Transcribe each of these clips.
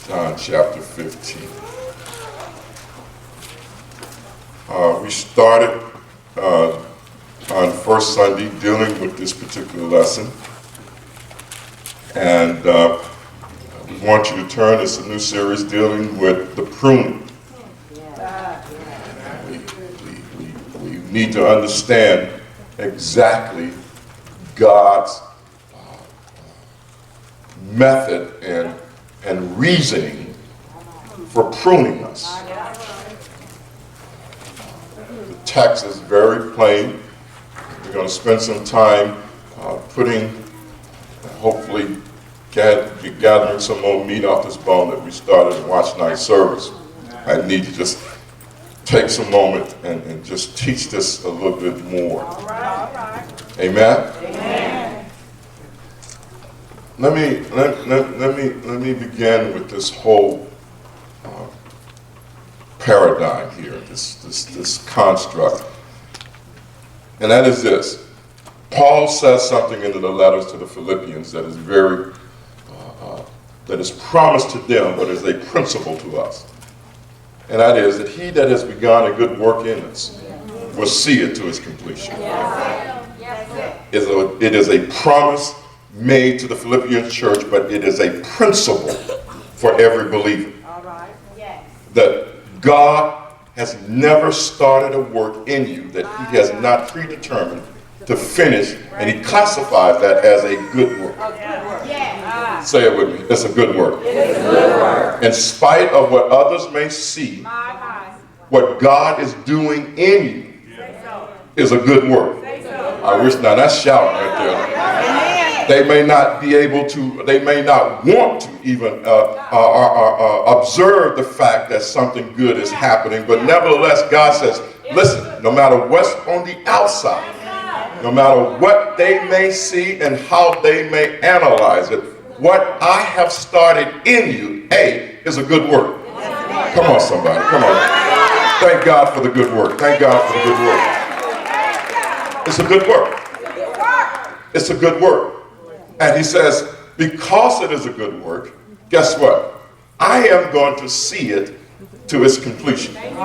John chapter 15. We started on first Sunday dealing with this particular lesson. And we want you to turn. It's a new series dealing with the pruning. We need to understand exactly God's method and reasoning for pruning us. The text is very plain. We're going to spend some time hopefully gathering some more meat off this bone that we started in watch night service. I need to just take some moment and just teach this a little bit more. All right. Amen? Amen. Let me begin with this whole paradigm here, this construct. And that is this. Paul says something in the letters to the Philippians that is that is promised to them, but is a principle to us. And that is that he that has begun a good work in us will see it to its completion. It is a promise made to the Philippian church, but it is a principle for every believer. All right. Yes. That God has never started a work in you that he has not predetermined to finish, and he classifies that as a good work. Yeah. Say it with me. It's a good work. It is a good work. In spite of what others may see, what God is doing in you is a good work. I wish, now that's shouting right there. They may not be able to, they may not want to even observe the fact that something good is happening, but nevertheless, God says, listen, no matter what's on the outside, no matter what they may see and how they may analyze it, what I have started in you, is a good work. Come on, somebody, come on. Thank God for the good work. Thank God for the good work. It's a good work. It's a good work. And he says, because it is a good work, guess what? I am going to see it to its completion. In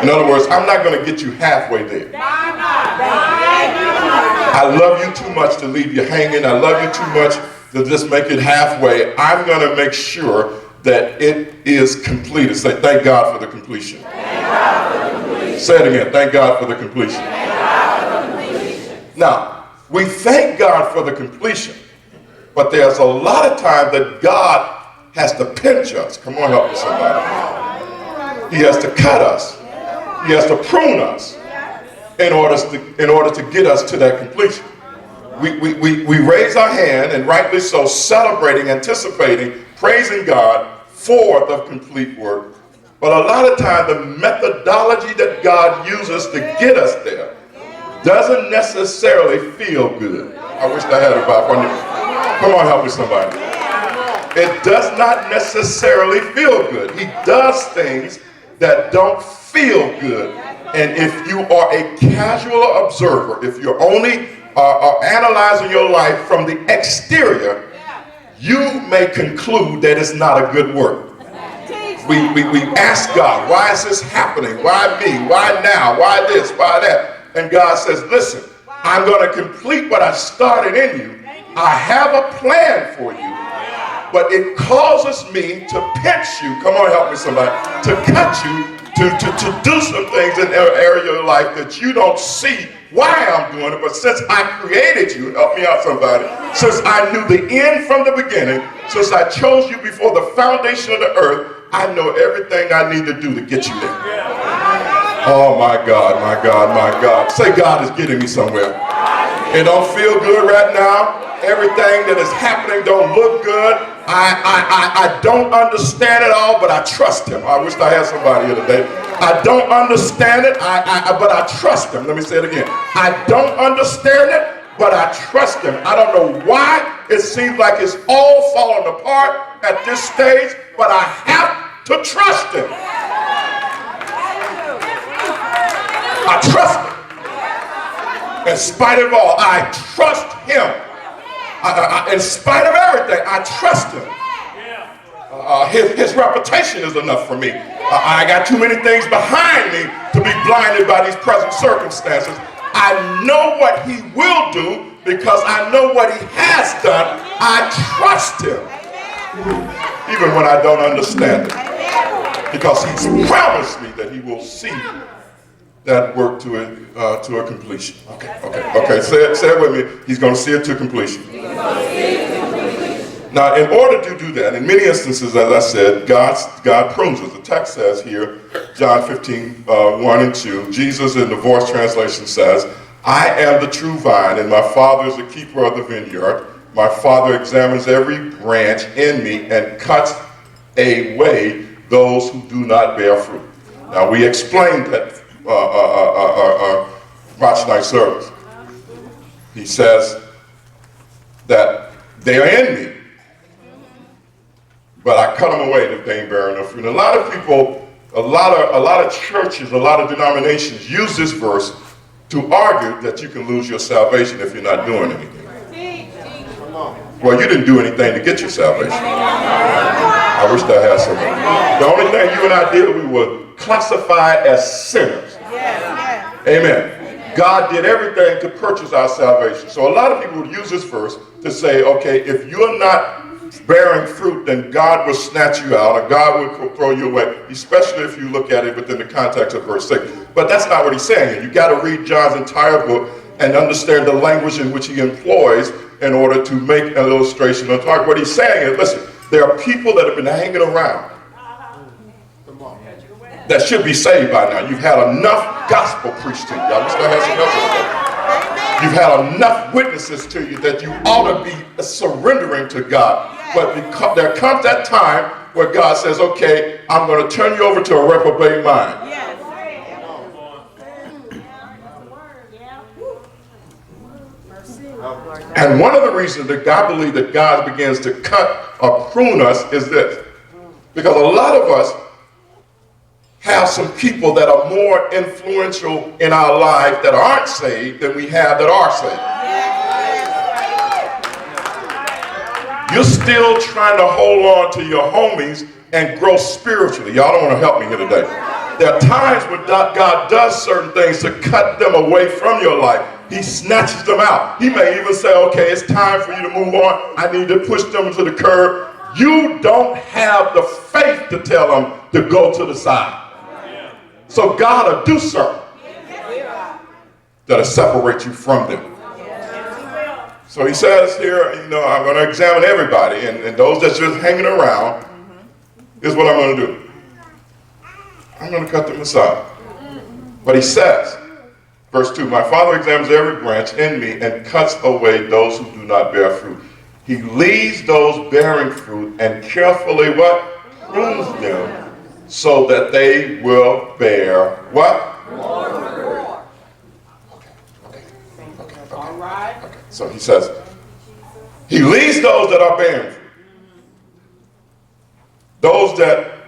other words, I'm not going to get you halfway there. I love you too much to leave you hanging. I love you too much to just make it halfway. I'm going to make sure that it is completed. Say, thank God for the completion. Say it again. Thank God for the completion. Now, we thank God for the completion, but there's a lot of time that God has to pinch us. Come on, help me somebody. He has to cut us. He has to prune us in order to get us to that completion. We raise our hand, and rightly so, celebrating, anticipating, praising God for the complete work. But a lot of time, the methodology that God uses to get us there doesn't necessarily feel good. I wish I had a Bible. Come on, help me somebody. It does not necessarily feel good. He does things that don't feel good. And if you are a casual observer, if you're only analyzing your life from the exterior, you may conclude that it's not a good work. We ask God, why is this happening? Why me? Why now? Why this? Why that? And God says, listen, I'm going to complete what I started in you. I have a plan for you, but it causes me to pinch you. Come on, help me somebody. To cut you, to do some things in an area of your life that you don't see why I'm doing it. But since I created you, help me out somebody, since I knew the end from the beginning, since I chose you before the foundation of the earth, I know everything I need to do to get you there. Oh my God, my God, my God. Say, God is getting me somewhere. It don't feel good right now. Everything that is happening don't look good. I don't understand it all, but I trust him. I wish I had somebody here today. I don't understand it, but I trust him. Let me say it again. I don't understand it, but I trust him. I don't know why it seems like it's all falling apart at this stage, but I have to trust him. I trust him. In spite of all, I trust him. In spite of everything, I trust him. His reputation is enough for me. I got too many things behind me to be blinded by these present circumstances. I know what he will do because I know what he has done. I trust him, even when I don't understand it, because he's promised me that he will see that work to a completion. Okay. Say it with me. He's going to see it to completion. Now, in order to do that, in many instances, as I said, God prunes us. The text says here, John 15, 1 and 2, Jesus in the Voice translation says, I am the true vine, and my Father is the keeper of the vineyard. My Father examines every branch in me and cuts away those who do not bear fruit. Now, we explained that March night service. He says that they are in me, but I cut them away if they ain't bearing no fruit. And a lot of people, a lot of churches, a lot of denominations use this verse to argue that you can lose your salvation if you're not doing anything. Well, you didn't do anything to get your salvation. I wish I had something. The only thing you and I did, we were classified as sinners. Amen. God did everything to purchase our salvation. So a lot of people would use this verse to say, okay, if you're not bearing fruit, then God will snatch you out, or God will throw you away, especially if you look at it within the context of verse 6. But that's not what he's saying. You got to read John's entire book and understand the language in which he employs in order to make an illustration of what he's saying is, listen, there are people that have been hanging around that should be saved by now. You've had enough gospel preached to you. I wish I had some help with that. You've had enough witnesses to you that you ought to be surrendering to God. But there comes that time where God says, okay, I'm going to turn you over to a reprobate mind. And one of the reasons that God believes that God begins to cut or prune us is this. Because a lot of us have some people that are more influential in our life that aren't saved than we have that are saved. You're still trying to hold on to your homies and grow spiritually. Y'all don't want to help me here today. There are times when God does certain things to cut them away from your life. He snatches them out. He may even say, okay, it's time for you to move on. I need to push them to the curb. You don't have the faith to tell them to go to the side. So God will do something that'll separate you from them. So he says here, I'm going to examine everybody, and those that's just hanging around, is what I'm going to do. I'm going to cut them aside. But he says, verse 2, my Father examines every branch in me and cuts away those who do not bear fruit. He leaves those bearing fruit and carefully what? Prunes them so that they will bear what? More. Okay. All right. Okay. So he says, he leaves those that are bearing fruit. Those that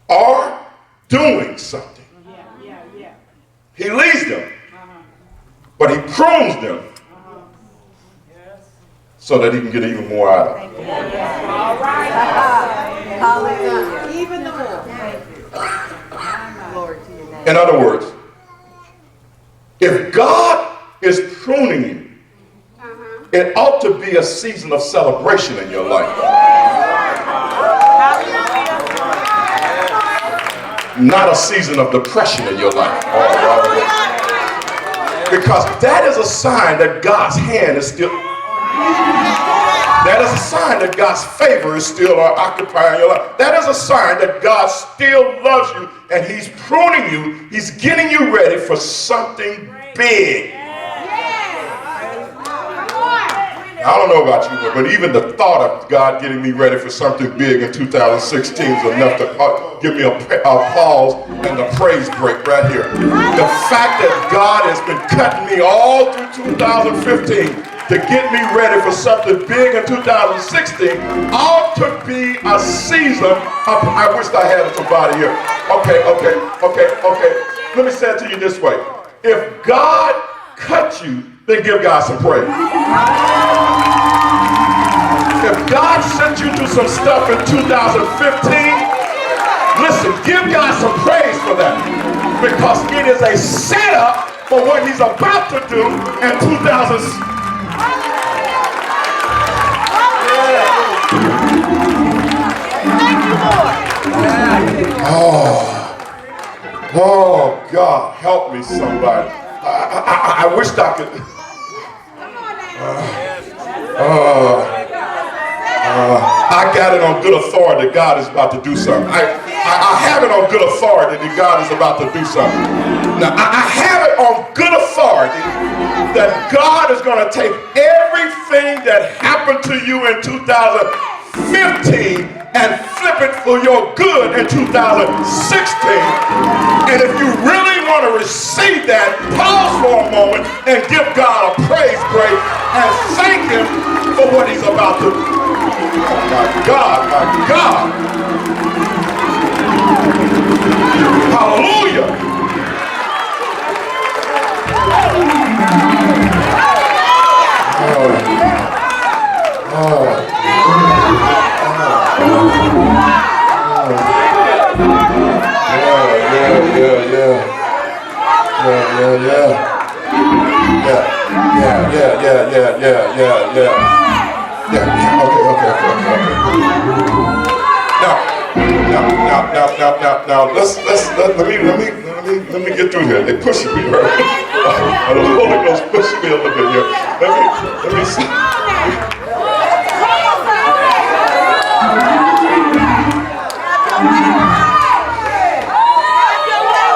are doing something. He leaves them, but he prunes them so that he can get even more out of them. All right. Hallelujah. Even the more. In other words, if God is pruning you, it ought to be a season of celebration in your life. Not a season of depression in your life. Because that is a sign that God's hand is still, that is a sign that God's favor is still occupying your life. That is a sign that God still loves you and he's pruning you. He's getting you ready for something big. I don't know about you, but even the thought of God getting me ready for something big in 2016 is enough to give me a pause and a praise break right here. The fact that God has been cutting me all through 2015 to get me ready for something big in 2016 ought to be a season of, I wish I had somebody here. Okay. Let me say it to you this way. If God cut you, then give God some praise. If God sent you through some stuff in 2015, listen, give God some praise for that. Because it is a setup for what he's about to do in 2000. Oh, God, help me, somebody. I wish I could. I got it on good authority that God is about to do something. I have it on good authority that God is about to do something. Now, I have it on good authority that God is going to take everything that happened to you in 2015 and flip it for your good in 2016. And if you really want to receive that, pause for a moment and give God a praise break and thank him for what he's about to do. Oh my God, my God. Hallelujah. Now, let me get through here. They're pushing me, right? The Holy Ghost pushing me a little bit here. Let me see.